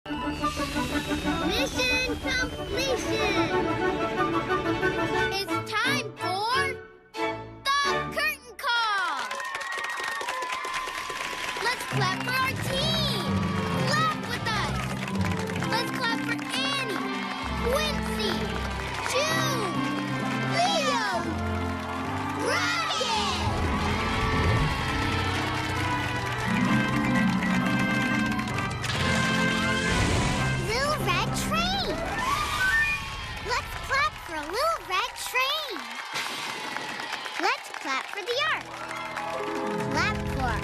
Mission completion! It's time for the curtain call! Let's clap for our team! Clap with us! Let's clap for Annie, Quincy, June, Leo, Rocket! Little Red Train! Let's clap for a little red train! Let's clap for the ark! Clap for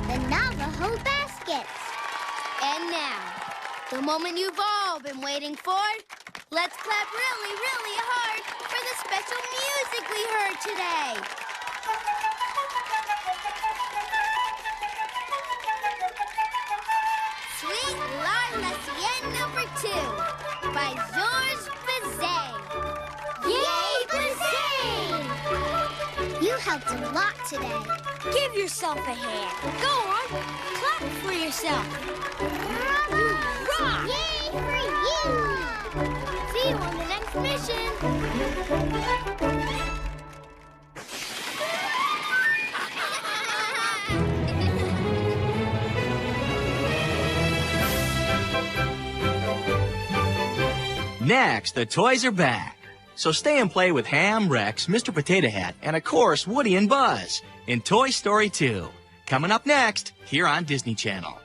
the Navajo baskets! And now, the moment you've all been waiting for. Let's clap really, really hard for the special music we heard today. Sweet La Sienne number 2 by Georges Bizet. Yay, Bizet! You helped a lot today. Give yourself a hand. Go on, clap for yourself. Bravo! You rock! Yay for you! See you on the next mission. Next, the toys are back. So stay and play with Ham, Rex, Mr. Potato Head, and of course, Woody and Buzz in Toy Story 2. Coming up next, here on Disney Channel.